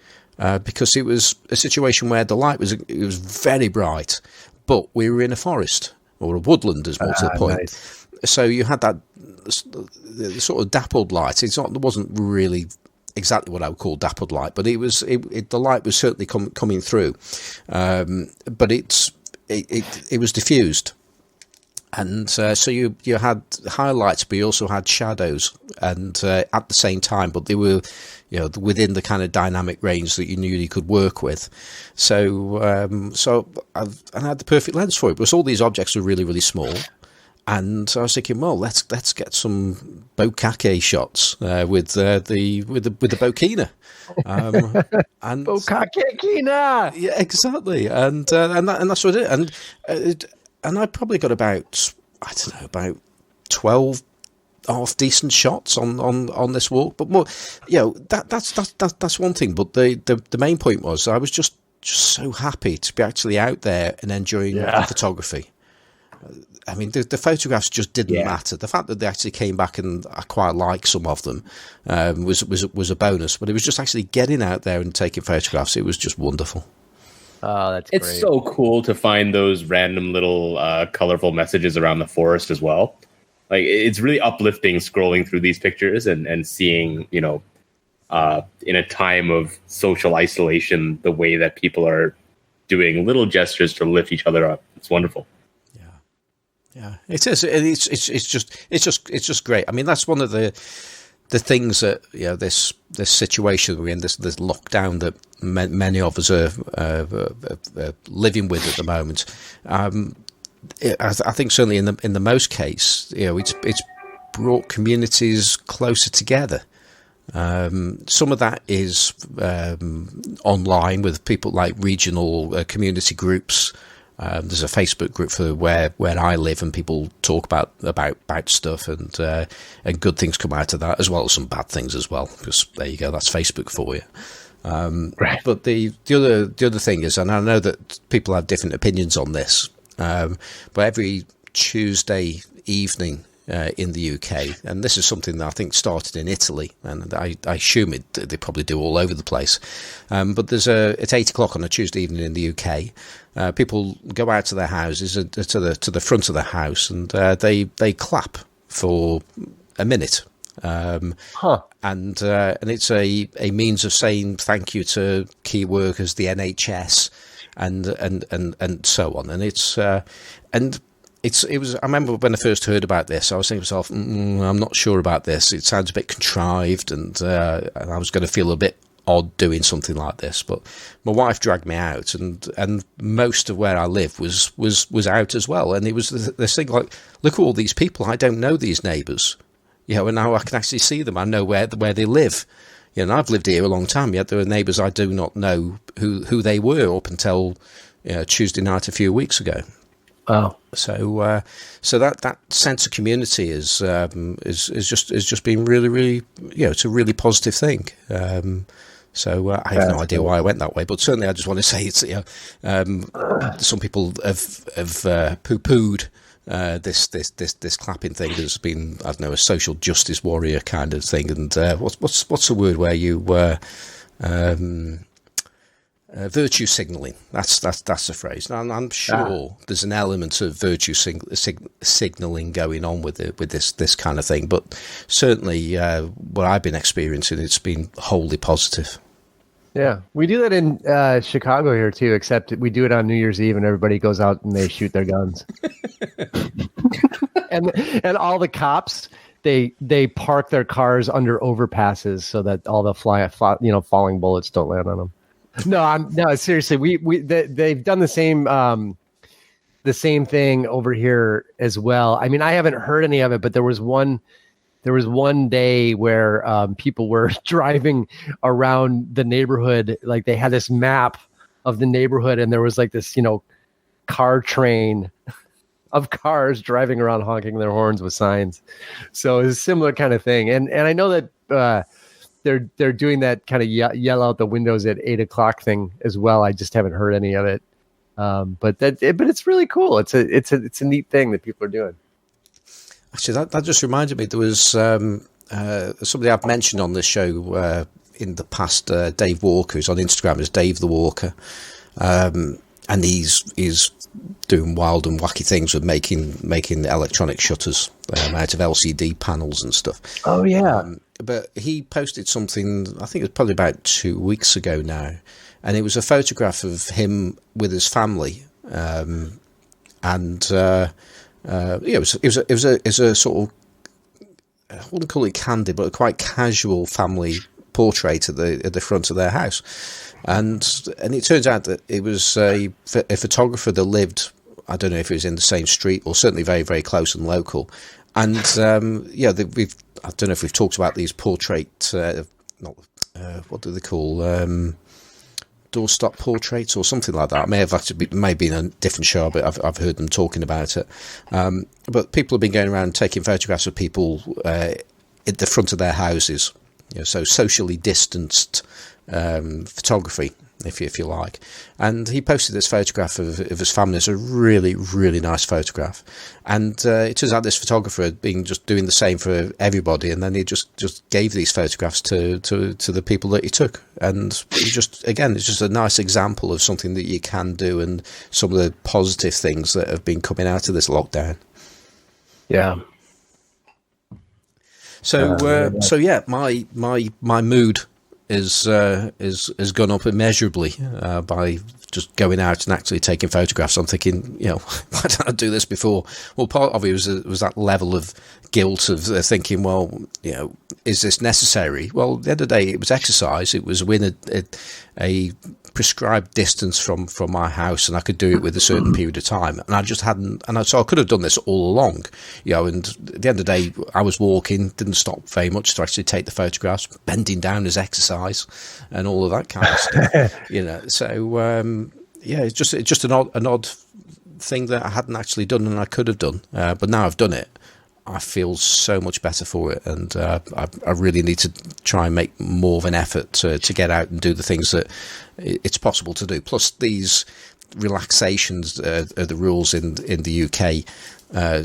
because it was a situation where the light was very bright, but we were in a forest or a woodland, as more to the point. Nice. So you had that sort of dappled light. It wasn't really exactly what I would call dappled light, but the light was certainly coming through, but it was diffused, and so you had highlights, but you also had shadows, and at the same time, but they were within the kind of dynamic range that you knew you could work with. So I had the perfect lens for it, because all these objects were really, really small. And I was thinking, well, let's get some bokakkeh shots with the Bokina, and Bokakkehkina. Yeah, exactly, and that's what I did, and I probably got about 12 half decent shots on this walk, but more, that's one thing. But the main point was I was just so happy to be actually out there and enjoying the photography. I mean, the photographs just didn't matter. The fact that they actually came back, and I quite like some of them, was a bonus. But it was just actually getting out there and taking photographs. It was just wonderful. Oh, that's It's great. so cool to find those random little colorful messages around the forest as well. Like, it's really uplifting scrolling through these pictures and seeing, you know, in a time of social isolation, the way that people are doing little gestures to lift each other up. It's wonderful. Yeah, it is. It's just great. I mean, that's one of the things that, you know, this situation we're in, this lockdown that many of us are living with at the moment. I think certainly in the most case, you know, it's brought communities closer together. Some of that is online with people like regional community groups. There's a Facebook group for where I live, and people talk about stuff, and good things come out of that, as well as some bad things as well. Because there you go, that's Facebook for you. Right. But the other thing is, and I know that people have different opinions on this, but every Tuesday evening in the UK, and this is something that I think started in Italy, and I assume they probably do all over the place. But there's it's 8 o'clock on a Tuesday evening in the UK. People go out to their houses, to the front of the house, and they clap for a minute. And it's a means of saying thank you to key workers, the NHS, and so on. And it was. I remember when I first heard about this, I was thinking to myself, I'm not sure about this. It sounds a bit contrived, and I was going to feel a bit odd doing something like this. But my wife dragged me out, and most of where I live was out as well. And it was this thing like, look at all these people. I don't know these neighbours, you know, and now I can actually see them. I know where they live. You know, and I've lived here a long time, yet there are neighbours I do not know who they were up until Tuesday night a few weeks ago. Wow. So that sense of community is just been really, really, you know, it's a really positive thing. So I have no idea why I went that way, but certainly I just want to say it's, you know, some people have poo-pooed this clapping thing. There's been, I don't know, a social justice warrior kind of thing, and what's the word where you virtue signalling. That's the phrase. And I'm sure there's an element of virtue signalling going on with this kind of thing. But certainly, what I've been experiencing, it's been wholly positive. Yeah, we do that in Chicago here too. Except we do it on New Year's Eve, and everybody goes out and they shoot their guns. and all the cops, they park their cars under overpasses so that all the falling bullets don't land on them. No, seriously. They've done the same thing over here as well. I mean, I haven't heard any of it, but there was one day where people were driving around the neighborhood, like they had this map of the neighborhood, and there was like this, you know, car train of cars driving around honking their horns with signs. So it's a similar kind of thing, and I know that. They're doing that kind of yell out the windows at 8 o'clock thing as well. I just haven't heard any of it, but it's really cool. It's a neat thing that people are doing. Actually, that just reminded me. There was somebody I've mentioned on this show in the past, Dave Walker, who's on Instagram as Dave the Walker, and he's doing wild and wacky things with making electronic shutters out of LCD panels and stuff. Oh yeah. But he posted something, I think it was probably about 2 weeks ago now, and it was a photograph of him with his family, it was a sort of, I wouldn't call it candid, but a quite casual family portrait at the front of their house, and it turns out that it was a photographer that lived, I don't know if it was in the same street or certainly very, very close and local. And I don't know if we've talked about these portrait, what do they call, doorstop portraits or something like that. It may have been a different show, but I've heard them talking about it. But people have been going around taking photographs of people at the front of their houses, you know, so socially distanced photography. if you like. And he posted this photograph of his family. It's a really, really nice photograph. And it turns out this photographer had been just doing the same for everybody, and then he just gave these photographs to the people that he took. And it's just a nice example of something that you can do, and some of the positive things that have been coming out of this lockdown. Yeah. So my mood is gone up immeasurably by just going out and actually taking photographs. I'm thinking, why didn't I do this before? Well, part of it was that level of guilt of thinking, well, is this necessary? Well, at the end of the day, it was exercise. It was within a prescribed distance from my house, and I could do it with a certain period of time. And I just hadn't, so I could have done this all along, and at the end of the day, I was walking, didn't stop very much to actually take the photographs. Bending down is exercise and all of that kind of stuff, so it's just an odd thing that I hadn't actually done, and I could have done, but now I've done it. I feel so much better for it, and I really need to try and make more of an effort to get out and do the things that it's possible to do. Plus, these relaxations of the rules in the UK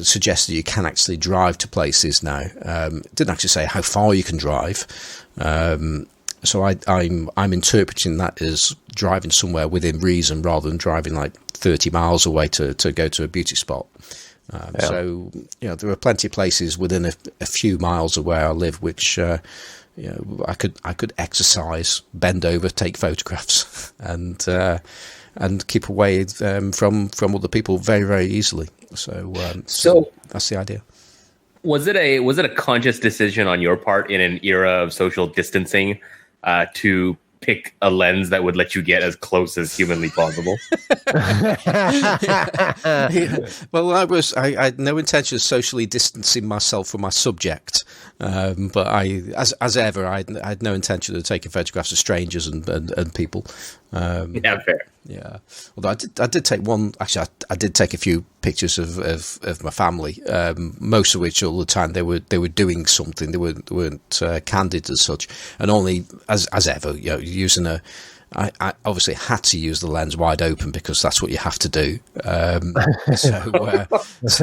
suggest that you can actually drive to places now. It didn't actually say how far you can drive, so I'm interpreting that as driving somewhere within reason rather than driving like 30 miles away to go to a beauty spot. So there are plenty of places within a few miles of where I live which I could exercise, bend over, take photographs, and keep away from other people very, very easily. So that's the idea. Was it a conscious decision on your part in an era of social distancing to pick a lens that would let you get as close as humanly possible? Well, I had no intention of socially distancing myself from my subject, but as ever, I had no intention of taking photographs of strangers and people. Yeah, fair. Yeah, although I did take one. Actually, I did take a few pictures of my family. Most of which, all the time, they were doing something. They weren't candid as such, and only as ever, using I obviously had to use the lens wide open because that's what you have to do. So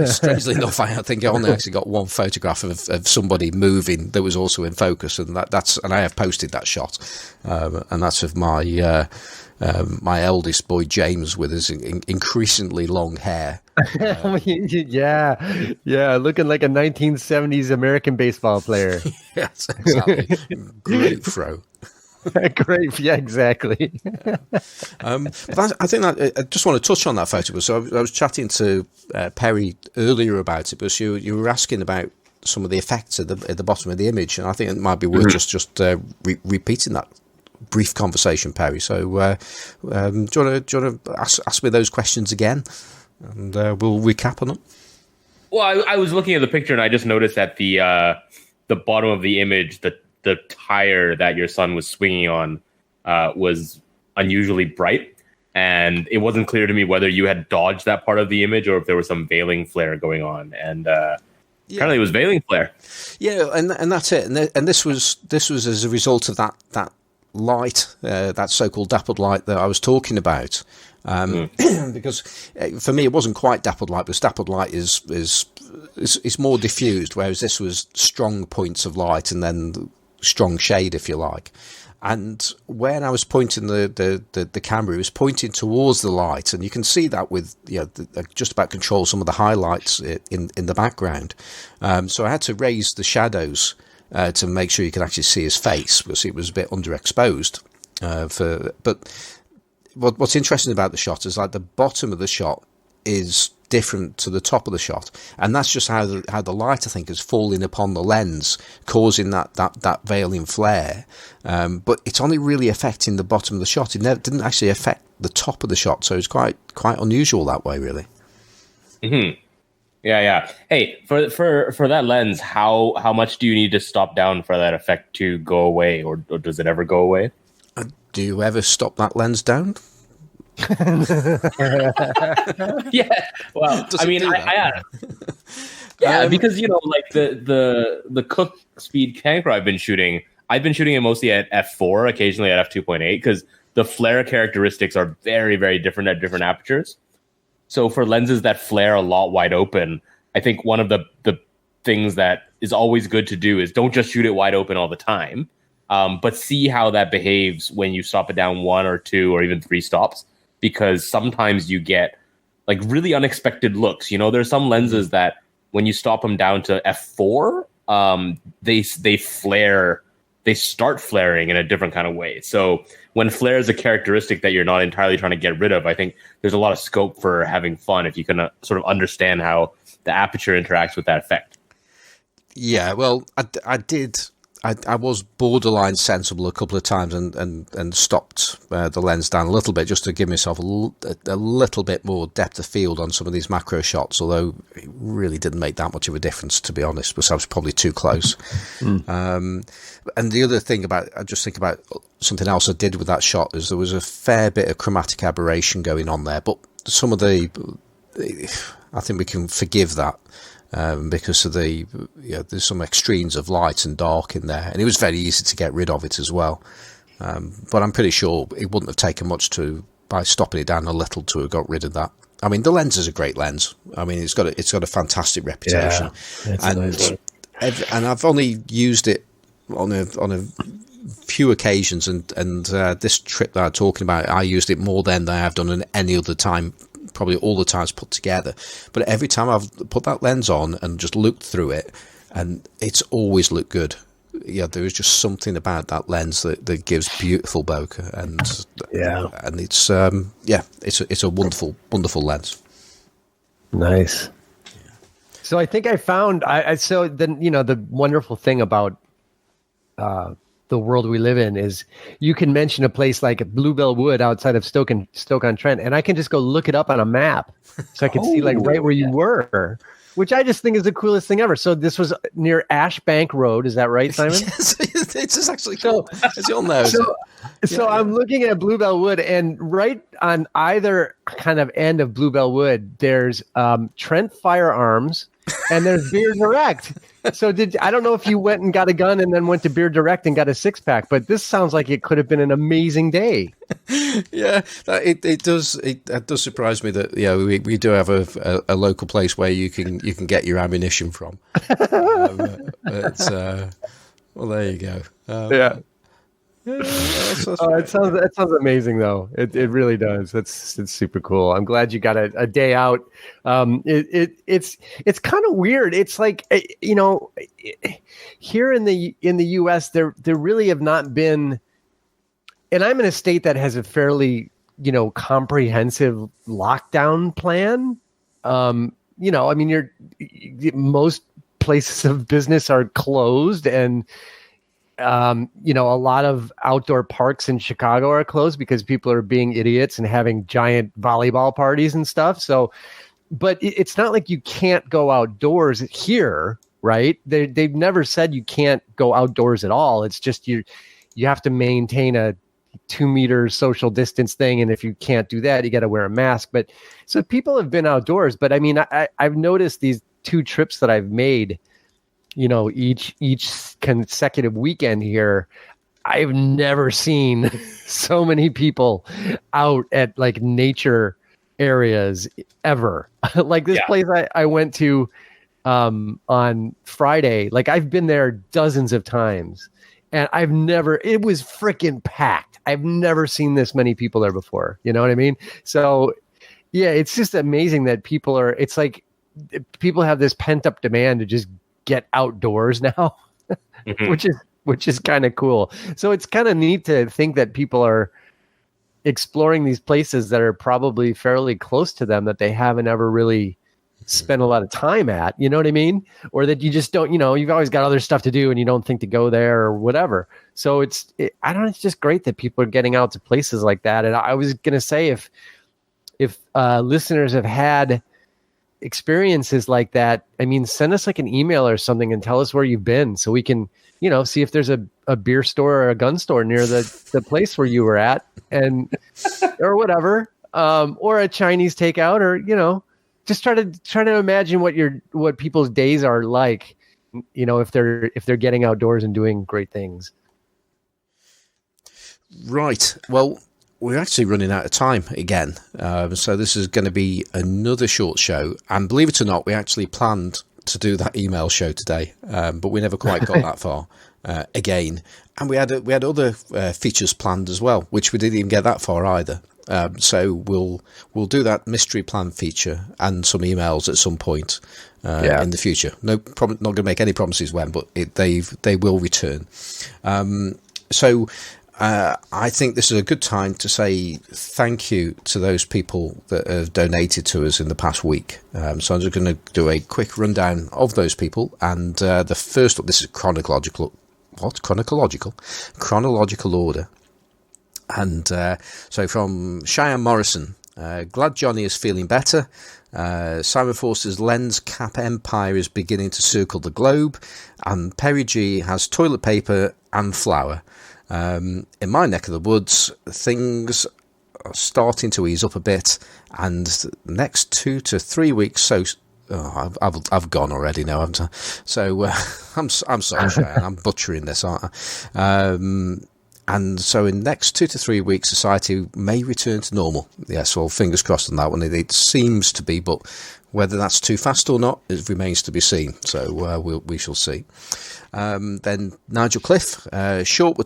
strangely enough, I think I only actually got one photograph of somebody moving that was also in focus, and and I have posted that shot, and that's of my eldest boy James with his increasingly long hair. Yeah, looking like a 1970s American baseball player. Yes, exactly. Great throw. Great, yeah, exactly. But I think that I just want to touch on that photo. So I was chatting to Perry earlier about it, because you were asking about some of the effects at the bottom of the image, and I think it might be worth just repeating that brief conversation, Perry. So do you want to ask me those questions again, and we'll recap on them? Well, I was looking at the picture, and I just noticed that the bottom of the image, the tire that your son was swinging on was unusually bright, and it wasn't clear to me whether you had dodged that part of the image or if there was some veiling flare going on. And apparently it was veiling flare. Yeah, and that's it. And this was as a result of that light, that so-called dappled light that I was talking about. Because for me, it wasn't quite dappled light, because dappled light is more diffused, whereas this was strong points of light and then strong shade, if you like. And when I was pointing the camera, it was pointing towards the light, and you can see that with just about control some of the highlights in the background. So I had to raise the shadows to make sure you could actually see his face, because it was a bit underexposed. But what's interesting about the shot is like the bottom of the shot is different to the top of the shot, and that's just how the light, I think, is falling upon the lens, causing that veiling flare. But it's only really affecting the bottom of the shot. It didn't actually affect the top of the shot, so it's quite unusual that way, really. Mm-hmm. Yeah. Hey, for that lens, how much do you need to stop down for that effect to go away, or does it ever go away? Do you ever stop that lens down? Yeah, well, I mean, because like the Cooke speed Panchro I've been shooting it mostly at f4, occasionally at f2.8, because the flare characteristics are very, very different at different apertures. So for lenses that flare a lot wide open, I think one of the things that is always good to do is don't just shoot it wide open all the time, but see how that behaves when you stop it down 1 or 2 or even 3 stops, because sometimes you get like really unexpected looks. You know, there's some lenses that when you stop them down to f4, they flare. They start flaring in a different kind of way. So when flare is a characteristic that you're not entirely trying to get rid of, I think there's a lot of scope for having fun if you can sort of understand how the aperture interacts with that effect. Yeah, well, I was borderline sensible a couple of times and stopped the lens down a little bit just to give myself a little bit more depth of field on some of these macro shots, although it really didn't make that much of a difference, to be honest, because I was probably too close. And the other thing I just think about something else I did with that shot is there was a fair bit of chromatic aberration going on there, but some of I think we can forgive that. Because of there's some extremes of light and dark in there, and it was very easy to get rid of it as well. But I'm pretty sure it wouldn't have taken much by stopping it down a little to have got rid of that. I mean, the lens is a great lens. I mean, it's got a fantastic reputation, and I've only used it on a few occasions, and this trip that I'm talking about, I used it more than I have done in any other time. Probably all the times put together, but every time I've put that lens on and just looked through it, and it's always looked good. Yeah, there is just something about that lens that gives beautiful bokeh, and it's a wonderful lens. Nice. So I think I found the wonderful thing about the world we live in is you can mention a place like Bluebell Wood outside of Stoke-On-Trent, and I can just go look it up on a map, so I can see like right where you were, which I just think is the coolest thing ever. So this was near Ashbank Road, is that right, Simon? Yes, it's actually cool. As you'll know. So I'm looking at Bluebell Wood, and right on either kind of end of Bluebell Wood, there's Trent Firearms, and there's Beer Direct. So I don't know if you went and got a gun and then went to Beer Direct and got a 6-pack, but this sounds like it could have been an amazing day. Yeah, it does surprise me that we do have a local place where you can get your ammunition from. Well, there you go. Yeah. It sounds amazing though. It really does. It's super cool. I'm glad you got a day out. It's kind of weird. It's like here in the US there really have not been, and I'm in a state that has a fairly comprehensive lockdown plan. Most places of business are closed, and a lot of outdoor parks in Chicago are closed because people are being idiots and having giant volleyball parties and stuff. So, but it's not like you can't go outdoors here, right? They've never said you can't go outdoors at all. It's just you have to maintain a 2-meter social distance thing, and if you can't do that, you got to wear a mask. But so people have been outdoors. But I mean, I've noticed these 2 trips that I've made, each consecutive weekend here, I've never seen so many people out at like nature areas ever. Like this place I went to on Friday, like I've been there dozens of times, and it was freaking packed. I've never seen this many people there before. You know what I mean? So yeah, it's just amazing that it's like people have this pent up demand to just get outdoors now, which is kind of cool. So it's kind of neat to think that people are exploring these places that are probably fairly close to them that they haven't ever really spent a lot of time at, you know what I mean? Or that you just don't, you've always got other stuff to do and you don't think to go there or whatever. So it's just great that people are getting out to places like that. And I was going to say, if listeners have had experiences like that, I mean, send us like an email or something and tell us where you've been, so we can, see if there's a beer store or a gun store near the place where you were at, and or whatever, or a Chinese takeout, or just try to imagine what people's days are like, if they're getting outdoors and doing great things. Right. Well, we're actually running out of time again. So this is going to be another short show. And believe it or not, we actually planned to do that email show today, but we never quite got that far again. And we had other features planned as well, which we didn't even get that far either. So we'll do that mystery plan feature and some emails at some point in the future. Not going to make any promises when, but they will return. So I think this is a good time to say thank you to those people that have donated to us in the past week. So I'm just going to do a quick rundown of those people. And the first up, this is chronological order. And so from Cheyenne Morrison, glad Johnny is feeling better. Simon Forster's lens cap empire is beginning to circle the globe, and Perry G has toilet paper and flour. In my neck of the woods, things are starting to ease up a bit, and the next 2 to 3 weeks. I've gone already now, haven't I? So I'm sorry, Cheyenne, I'm butchering this, aren't I? And so in the next 2 to 3 weeks, society may return to normal. Yes, well, fingers crossed on that one. It seems to be, but whether that's too fast or not, it remains to be seen. So we shall see. Then Nigel Cliff, short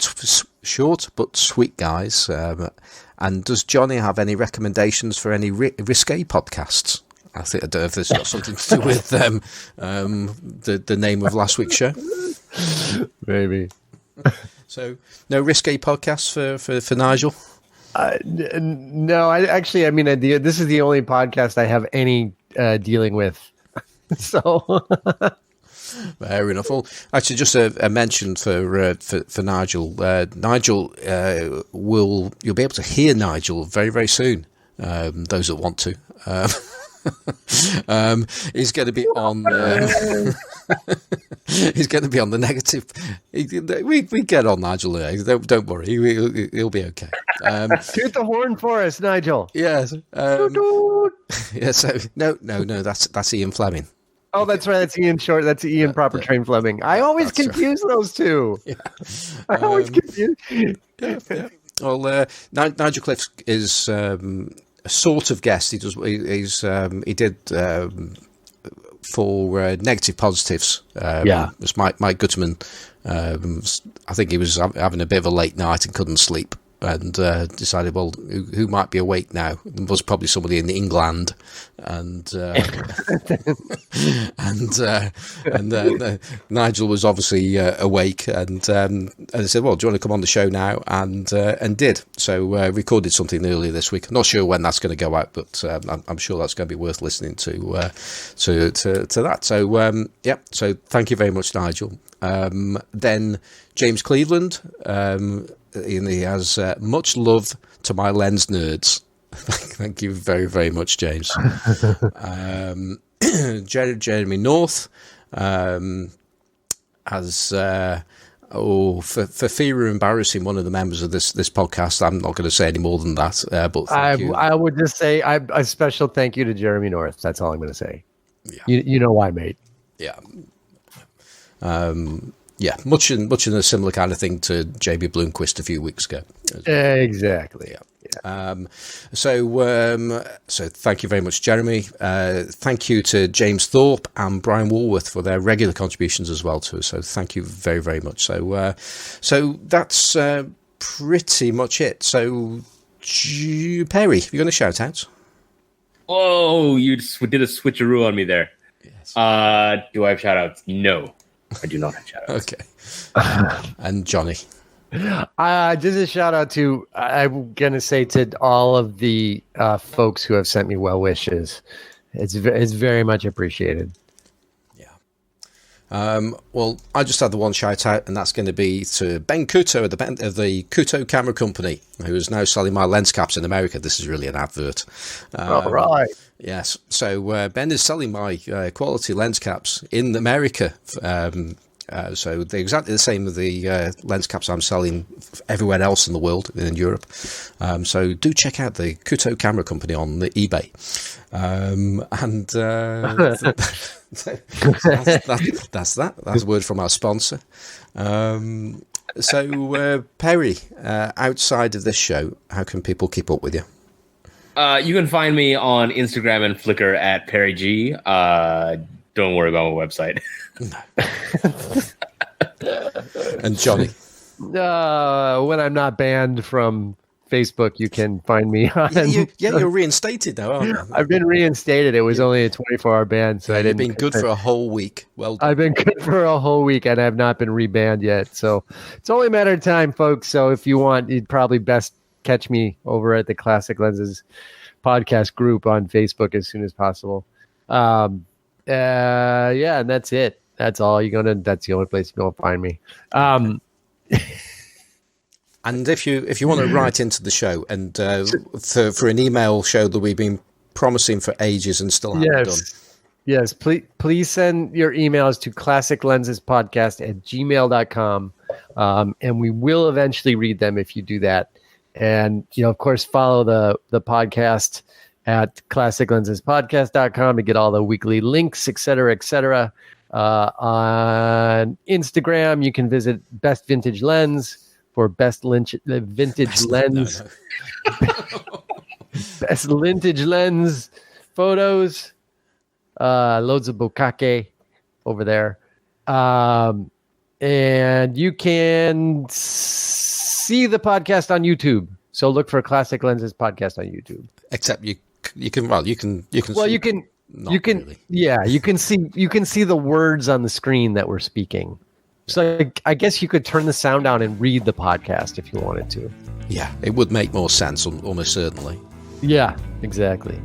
but sweet guys. And does Johnny have any recommendations for any risque podcasts? I don't know if this got something to do with the name of last week's show. Maybe. So, no risque podcasts for Nigel? No, I mean, this is the only podcast I have any dealing with. So, fair enough. Well, actually, just a mention for Nigel. Nigel you'll be able to hear Nigel very, very soon. Those that want to. He's going to be on. He's going to be on the negative. We get on Nigel. Don't worry, he'll be okay. Toot the horn for us, Nigel. Yes. Yeah. So no. That's Ian Fleming. Oh, that's right. That's Ian Short. That's Ian Proper Train Fleming. I always confuse those two. Yeah. I always confuse. Yeah. Well, Nigel Cliff is a sort of guest. He did for negative positives. It was Mike Gutterman. I think he was having a bit of a late night and couldn't sleep, and decided, well, who might be awake now? There was probably somebody in England, and Nigel was obviously awake, and I said, well, do you want to come on the show now? And did. So recorded something earlier this week. I'm not sure when that's going to go out, but I'm sure that's going to be worth listening to that. So so thank you very much, Nigel. Then James Cleveland, he has much love to my lens nerds. Thank you very, very much, James. Jeremy North has for fear of embarrassing one of the members of this podcast, I'm not going to say any more than that. But thank you. I would just say a special thank you to Jeremy North. That's all I'm going to say. Yeah. You know why, mate. Yeah. Much in a similar kind of thing to Jamie Bloomquist a few weeks ago. Exactly. Yeah. So thank you very much, Jeremy. Thank you to James Thorpe and Brian Woolworth for their regular contributions as well to us. So thank you very, very much. So that's pretty much it. So Perry, you're going to shout out? Whoa, you did a switcheroo on me there. Yes. Do I have shout outs? No. I do not have shout outs. Okay. And Johnny. Just a shout out to, I'm going to say, to all of the folks who have sent me well wishes. It's very much appreciated. Yeah. Well, I just had the one shout out, and that's going to be to Ben Couto of the Couto Camera Company, who is now selling my lens caps in America. This is really an advert. All right. Yes. So Ben is selling my quality lens caps in America. So they're exactly the same as the lens caps I'm selling everywhere else in the world, in Europe. So do check out the Couto Camera Company on the eBay. That's that. That's a word from our sponsor. So, Perry, outside of this show, how can people keep up with you? You can find me on Instagram and Flickr at Perry G. Don't worry about my website. And Johnny? When I'm not banned from Facebook, you can find me on. You're reinstated now, aren't you? I've been reinstated. It was only a 24-hour ban, so I didn't. You've been good for a whole week. Well done. I've been good for a whole week, and I have not been rebanned yet. So it's only a matter of time, folks. So if you want, you'd probably best catch me over at the Classic Lenses podcast group on Facebook as soon as possible. And that's it. That's all that's the only place you're gonna find me. And if you want to write into the show and for an email show that we've been promising for ages and still haven't done. Yes, please send your emails to classiclensespodcast@gmail.com, and we will eventually read them if you do that. And, of course, follow the podcast at classiclensespodcast.com to get all the weekly links, et cetera, et cetera. On Instagram, you can visit Best Vintage Lens for best vintage lens. Best vintage lens photos. Loads of Bokakkeh over there. And you can see the podcast on YouTube. So look for Classic Lenses podcast on YouTube. Except you can see the words on the screen that we're speaking. So I guess you could turn the sound down and read the podcast if you wanted to. Yeah, it would make more sense, almost certainly. Yeah, exactly.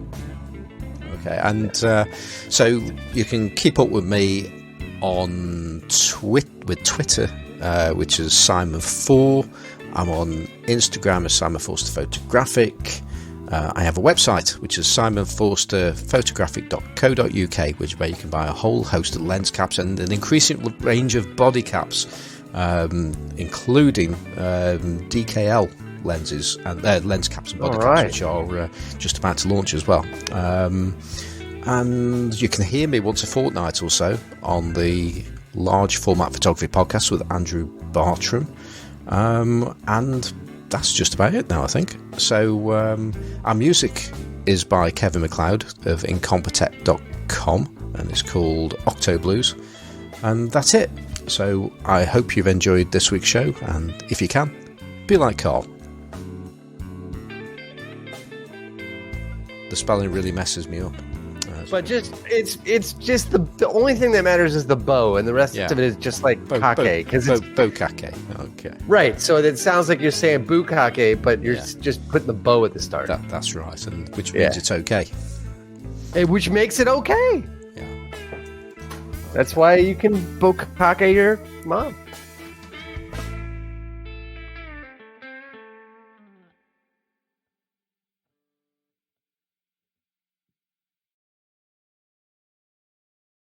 Okay, and so you can keep up with me on Twitter, which is Simon4. I'm on Instagram as Simon Forster Photographic. I have a website, which is simonforsterphotographic.co.uk, which where you can buy a whole host of lens caps and an increasing range of body caps, including DKL lenses and lens caps and body caps, which are just about to launch as well. And you can hear me once a fortnight or so on the Large Format Photography podcast with Andrew Bartram. And that's just about it now, I think. So our music is by Kevin MacLeod of Incompetech.com, and it's called Octo Blues. And that's it. So I hope you've enjoyed this week's show, and if you can, be like Carl. The spelling really messes me up. But it's just the only thing that matters is the bow, and the rest of it is just like kake, because it's Bokakkeh. Okay, right. So it sounds like you're saying bukkake, but you're just putting the bow at the start. That's right, and which means it's okay. Which makes it okay. Yeah. That's why you can bokakkeh your mom.